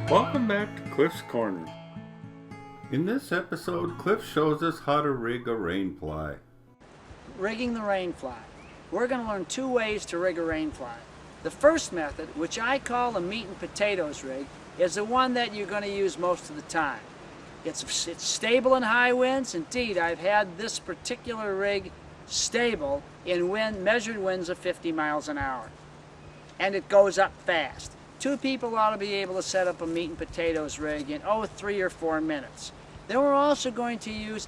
Welcome back to Cliff's Corner. In this episode, Cliff shows us how to rig a rainfly. Rigging the rainfly. We're going to learn two ways to rig a rainfly. The first method, which I call the meat and potatoes rig, is the one that you're going to use most of the time. It's stable in high winds. Indeed, I've had this particular rig stable in measured winds of 50 miles an hour. And it goes up fast. Two people ought to be able to set up a meat and potatoes rig in 3 or 4 minutes. Then we're also going to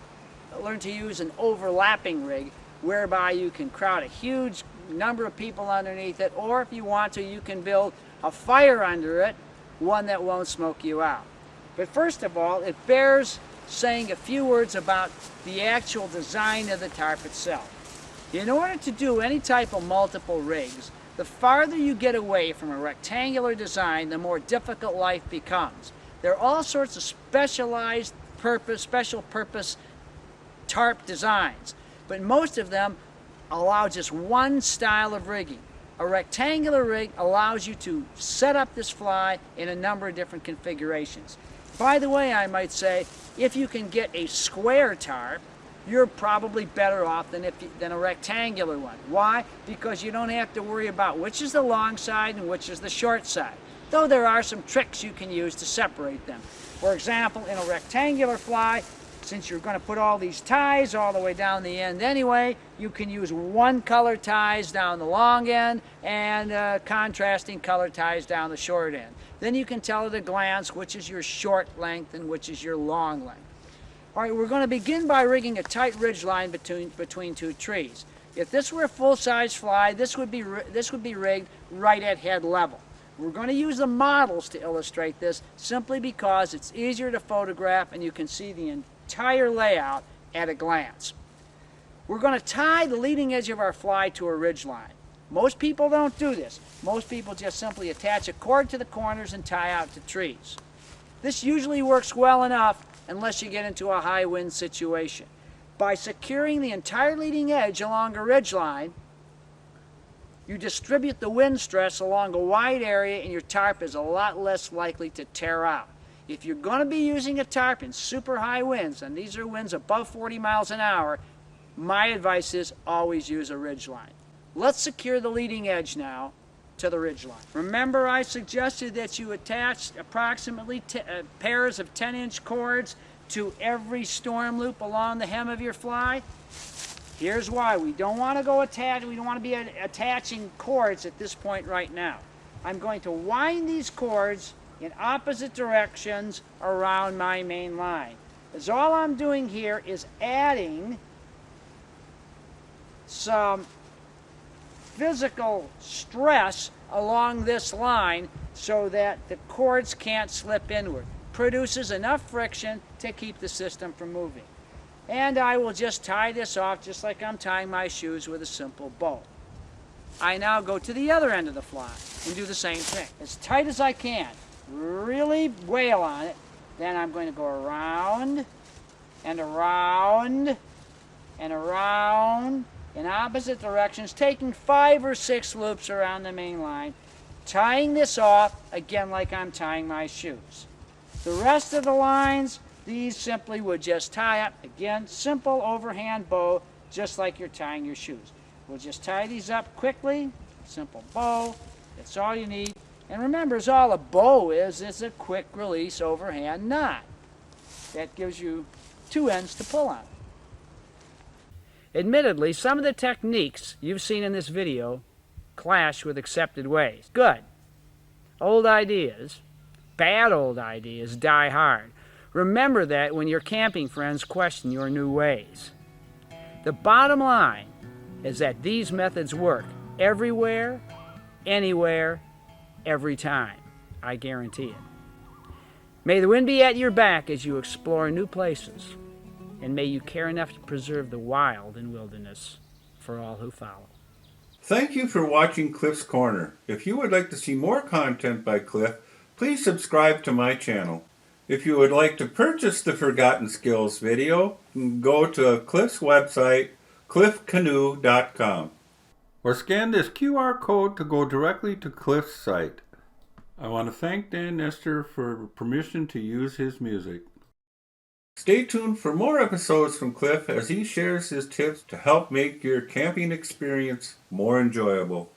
learn to use an overlapping rig, whereby you can crowd a huge number of people underneath it, or if you want to, you can build a fire under it, one that won't smoke you out. But first of all, it bears saying a few words about the actual design of the tarp itself. In order to do any type of multiple rigs, the farther you get away from a rectangular design, the more difficult life becomes. There are all sorts of special purpose tarp designs, but most of them allow just one style of rigging. A rectangular rig allows you to set up this fly in a number of different configurations. By the way, I might say, if you can get a square tarp, you're probably better off than a rectangular one. Why? Because you don't have to worry about which is the long side and which is the short side. Though there are some tricks you can use to separate them. For example, in a rectangular fly, since you're going to put all these ties all the way down the end anyway, you can use one color ties down the long end and contrasting color ties down the short end. Then you can tell at a glance which is your short length and which is your long length. All right, we're going to begin by rigging a tight ridge line between two trees. If this were a full-size fly, this would be rigged right at head level. We're going to use the models to illustrate this simply because it's easier to photograph and you can see the entire layout at a glance. We're going to tie the leading edge of our fly to a ridge line. Most people don't do this. Most people just simply attach a cord to the corners and tie out to trees. This usually works well enough unless you get into a high wind situation. By securing the entire leading edge along a ridge line, you distribute the wind stress along a wide area and your tarp is a lot less likely to tear out. If you're going to be using a tarp in super high winds, and these are winds above 40 miles an hour, my advice is always use a ridge line. Let's secure the leading edge now to the ridge line. Remember, I suggested that you attach approximately pairs of 10-inch cords to every storm loop along the hem of your fly. Here's why. We don't want to be attaching cords at this point right now. I'm going to wind these cords in opposite directions around my main line. As all I'm doing here is adding some physical stress along this line so that the cords can't slip inward. Produces enough friction to keep the system from moving. And I will just tie this off just like I'm tying my shoes with a simple bow. I now go to the other end of the fly and do the same thing. As tight as I can. Really wail on it. Then I'm going to go around and around and around in opposite directions, taking 5 or 6 loops around the main line, tying this off again like I'm tying my shoes. The rest of the lines, these simply would just tie up, again, simple overhand bow, just like you're tying your shoes. We'll just tie these up quickly, simple bow, that's all you need. And remember, as all a bow is a quick release overhand knot. That gives you 2 ends to pull on. Admittedly, some of the techniques you've seen in this video clash with accepted ways. Good. Old ideas, bad old ideas die hard. Remember that when your camping friends question your new ways. The bottom line is that these methods work everywhere, anywhere, every time. I guarantee it. May the wind be at your back as you explore new places. And may you care enough to preserve the wild and wilderness for all who follow. Thank you for watching Cliff's Corner. If you would like to see more content by Cliff, please subscribe to my channel. If you would like to purchase the Forgotten Skills video, go to Cliff's website, cliffcanoe.com. Or scan this QR code to go directly to Cliff's site. I want to thank Dan Nestor for permission to use his music. Stay tuned for more episodes from Cliff as he shares his tips to help make your camping experience more enjoyable.